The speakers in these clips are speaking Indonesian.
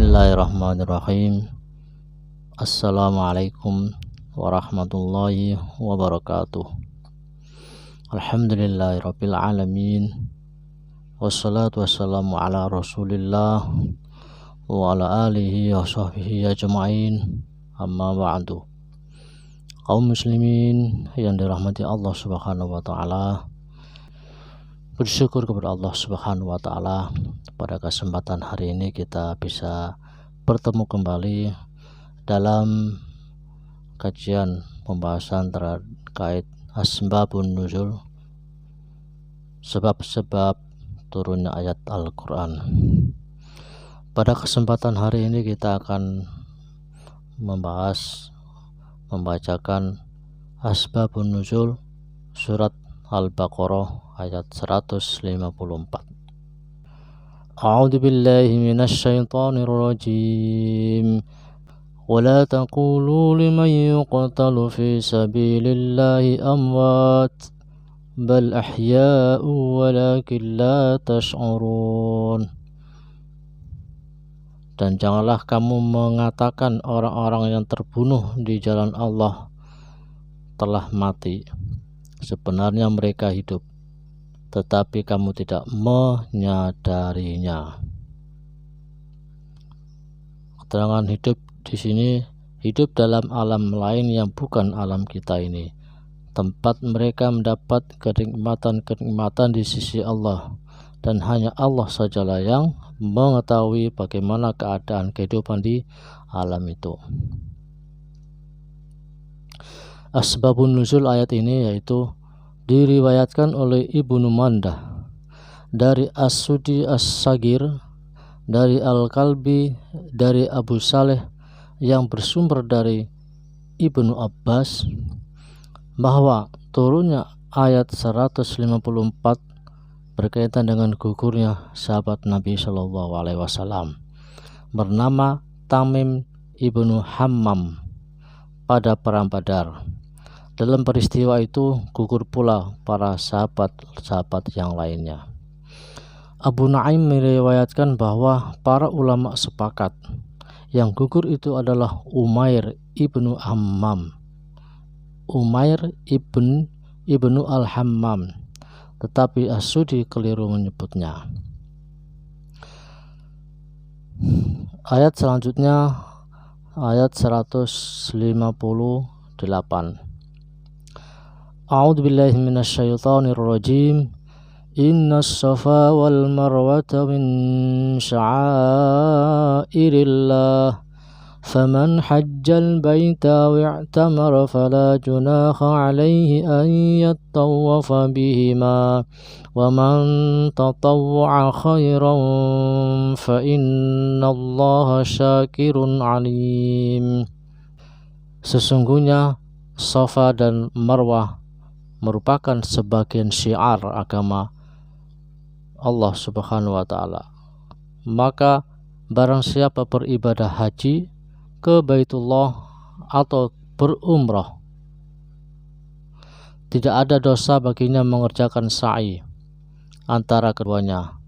Bismillahirrahmanirrahim. Assalamualaikum warahmatullahi wabarakatuh. Alhamdulillahirabbil alamin. Wassalatu wassalamu ala Rasulillah wa ala alihi wa sahbihi ajma'in. Amma ba'du. Kaum muslimin yang dirahmati Allah Subhanahu wa taala, bersyukur kepada Allah Subhanahu wa taala pada kesempatan hari ini kita bisa bertemu kembali dalam kajian pembahasan terkait asbabun nuzul, sebab-sebab turunnya ayat Al-Qur'an. Pada kesempatan hari ini kita akan membacakan asbabun nuzul surat Al-Baqarah ayat 154. A'udzu billahi minasy syaithanir rajim. Wala taqulu liman yuqtalu fi sabilillahi amwat bal ahya'u walakin la tash'urun. Dan janganlah kamu mengatakan orang-orang yang terbunuh di jalan Allah telah mati, sebenarnya mereka hidup, tetapi kamu tidak menyadarinya. Keterangan hidup di sini, hidup dalam alam lain yang bukan alam kita ini, tempat mereka mendapat kenikmatan-kenikmatan di sisi Allah, dan hanya Allah sajalah yang mengetahui bagaimana keadaan kehidupan di alam itu. Asbabun nuzul ayat ini yaitu diriwayatkan oleh Ibnu Mandah dari As-Sudi As-Sagir, dari Al-Kalbi, dari Abu Saleh, yang bersumber dari Ibnu Abbas, bahwa turunnya ayat 154 berkaitan dengan gugurnya sahabat Nabi SAW bernama Tamim ibnu Hammam pada perang Badar. Dalam peristiwa itu gugur pula para sahabat-sahabat yang lainnya. Abu Nu'aim meriwayatkan bahwa para ulama sepakat yang gugur itu adalah Umair ibnu Hammam, Umair ibnu Al-Hammam, tetapi As-Sudi keliru menyebutnya. Ayat selanjutnya ayat 158. A'udzu billahi minasy syaithanir rajim. Innas safa wal marwata min sya'airillah. Faman hajjal baita wa'tamara fala junaha 'alaihi an yattawafa bihima. Wa man tatawwa'a khairan fa innallaha syakirun 'alim. Sesungguhnya Safa dan Marwah merupakan sebagian syiar agama Allah Subhanahu wa taala. Maka barang siapa beribadah haji ke Baitullah atau berumrah, tidak ada dosa baginya mengerjakan sa'i antara keduanya.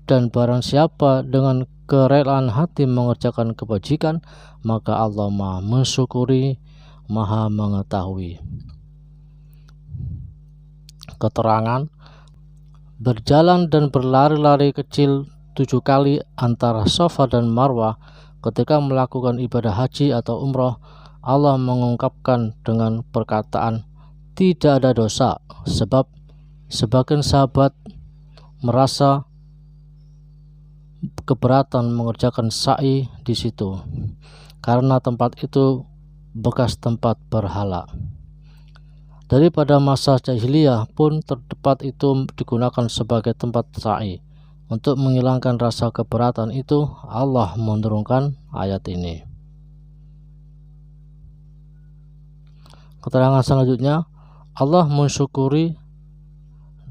Dan barang siapa dengan kerelaan hati mengerjakan kebajikan, maka Allah Maha mensyukuri, Maha mengetahui. Keterangan: berjalan dan berlari-lari kecil 7 kali antara Safa dan Marwah ketika melakukan ibadah haji atau umrah, Allah mengungkapkan dengan perkataan tidak ada dosa, sebab sebagian sahabat merasa keberatan mengerjakan sa'i di situ karena tempat itu bekas tempat berhala. Daripada masa jahiliyah pun tempat itu digunakan sebagai tempat sa'i. Untuk menghilangkan rasa keberatan itu, Allah menurunkan ayat ini. Keterangan selanjutnya, Allah mensyukuri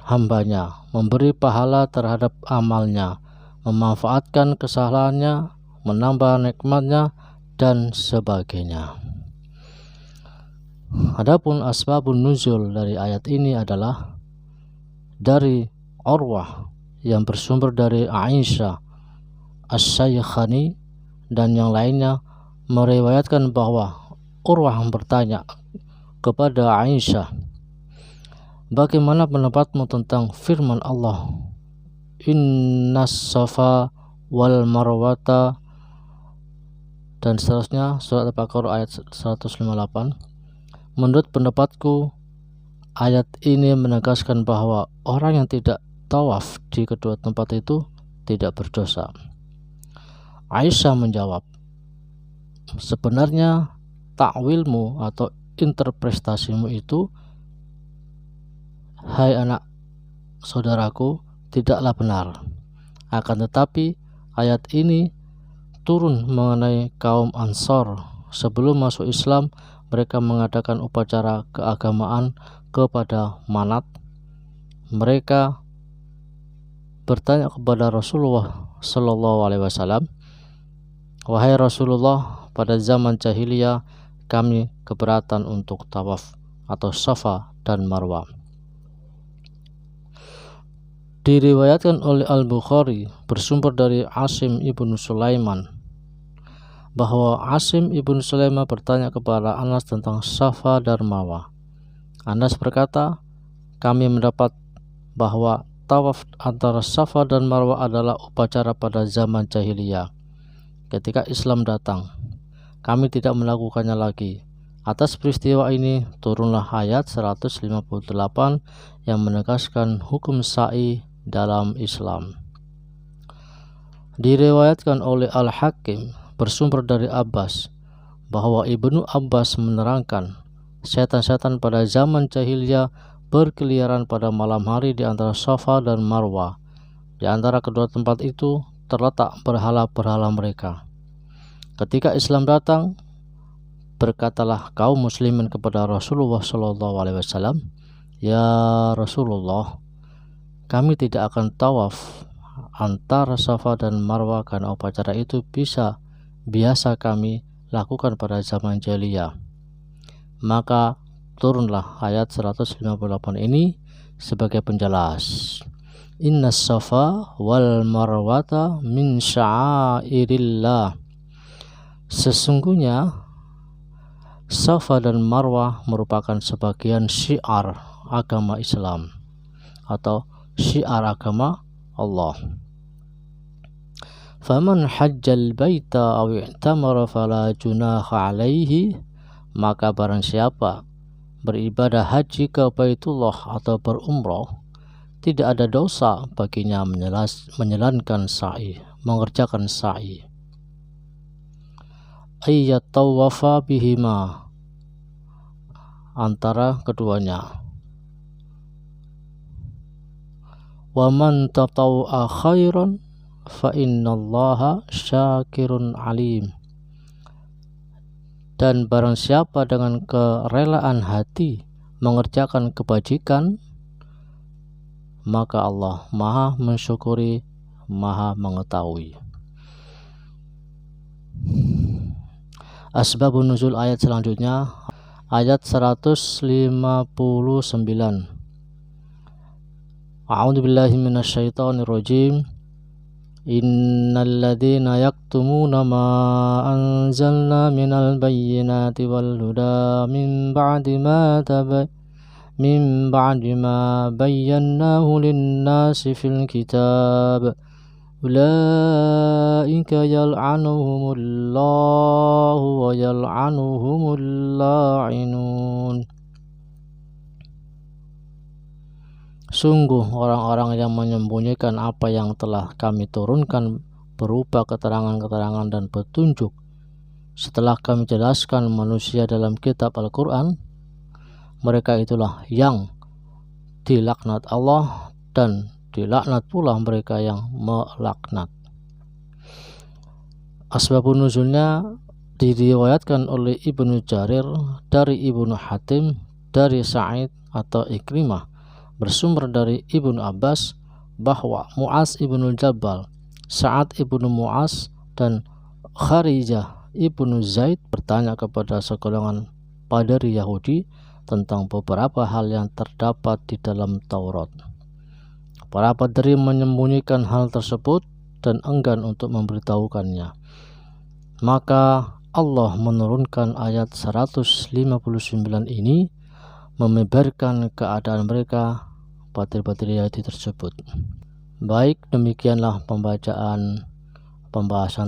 hambanya, memberi pahala terhadap amalnya, memanfaatkan kesalahannya, menambah nikmatnya, dan sebagainya. Adapun asbabun nuzul dari ayat ini adalah dari Urwah yang bersumber dari Aisyah As-Sayyikhani dan yang lainnya meriwayatkan bahwa Urwah bertanya kepada Aisyah, bagaimana pendapatmu tentang firman Allah, Innas Safa wal Marwata, dan seterusnya, surat Al-Baqarah ayat 158. Menurut pendapatku, ayat ini menegaskan bahwa orang yang tidak tawaf di kedua tempat itu tidak berdosa. Aisyah menjawab, sebenarnya takwilmu atau interpretasimu itu, hai anak saudaraku, tidaklah benar. Akan tetapi ayat ini turun mengenai kaum Ansor. Sebelum masuk Islam, mereka mengadakan upacara keagamaan kepada Manat. Mereka bertanya kepada Rasulullah Shallallahu Alaihi Wasallam, wahai Rasulullah, pada zaman jahiliyah kami keberatan untuk tawaf atau Safa dan Marwah. Diriwayatkan oleh Al-Bukhari bersumber dari Asim ibnu Sulaiman bahwa Asim ibnu Sulaiman bertanya kepada Anas tentang Safa dan Marwah. Anas berkata, kami mendapat bahwa tawaf antara Safa dan Marwah adalah upacara pada zaman jahiliyah. Ketika Islam datang, kami tidak melakukannya lagi. Atas peristiwa ini turunlah ayat 158 yang menegaskan hukum sa'i dalam Islam. Diriwayatkan oleh Al-Hakim bersumber dari Abbas bahwa Ibnu Abbas menerangkan setan-setan pada zaman jahiliyah berkeliaran pada malam hari di antara Safa dan Marwah. Di antara kedua tempat itu terletak berhala-berhala mereka. Ketika Islam datang, berkatalah kaum muslimin kepada Rasulullah SAW, ya Rasulullah, kami tidak akan tawaf antara Safa dan Marwah karena upacara itu biasa kami lakukan pada zaman jahiliyah. Maka turunlah ayat 158 ini sebagai penjelas. Innas Safa wal Marwata min sya'airillah. Sesungguhnya Safa dan Marwah merupakan sebagian syiar agama Islam atau syiar agama Allah. Faman hajjal baita aw i'tamara fala junaha alaihi, maka barang siapa beribadah haji ke Baitullah atau berumrah, tidak ada dosa baginya menjalankan sa'i, mengerjakan sa'i. Ayyat tawafa bihima, antara keduanya. Wa man tataw'a khairan fa innallaha syakirun alim. Dan barang siapa dengan kerelaan hati mengerjakan kebajikan, maka Allah Maha mensyukuri, Maha mengetahui. Asbabun nuzul ayat selanjutnya, ayat 159. A'udzu billahi minasyaitonir rajim. Innal ladzina yaktumuna ma anzalna minal bayyinati wal huda min ba'di ma bayyanahu lin-nasi fil kitab ulaika yal'anuhumullahu wa yal'anuhumul la'inun. Sungguh orang-orang yang menyembunyikan apa yang telah kami turunkan berupa keterangan-keterangan dan petunjuk setelah kami jelaskan manusia dalam kitab Al-Quran, mereka itulah yang dilaknat Allah dan dilaknat pula mereka yang melaknat. Asbabun nuzulnya diriwayatkan oleh Ibnu Jarir dari Ibnu Hatim dari Sa'id atau Ikrimah bersumber dari Ibnu Abbas bahwa Mu'az ibnu Jabal, Sa'ad ibnu Mu'az dan Kharijah ibnu Zaid bertanya kepada segolongan padari Yahudi tentang beberapa hal yang terdapat di dalam Taurat. Para padari menyembunyikan hal tersebut dan enggan untuk memberitahukannya. Maka Allah menurunkan ayat 159 ini membeberkan keadaan mereka batil-batil Yahudi tersebut. Baik, demikianlah pembahasan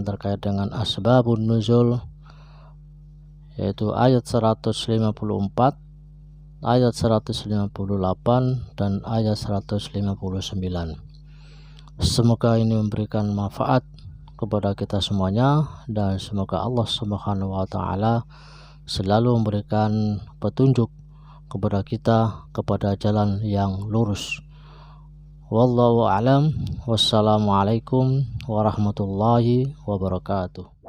terkait dengan asbabun nuzul, yaitu ayat 154, ayat 158, dan ayat 159. Semoga ini memberikan manfaat kepada kita semuanya, dan semoga Allah Subhanahu wa taala selalu memberikan petunjuk kepada kita kepada jalan yang lurus. Wallahu a'lam. Wassalamualaikum warahmatullahi wabarakatuh.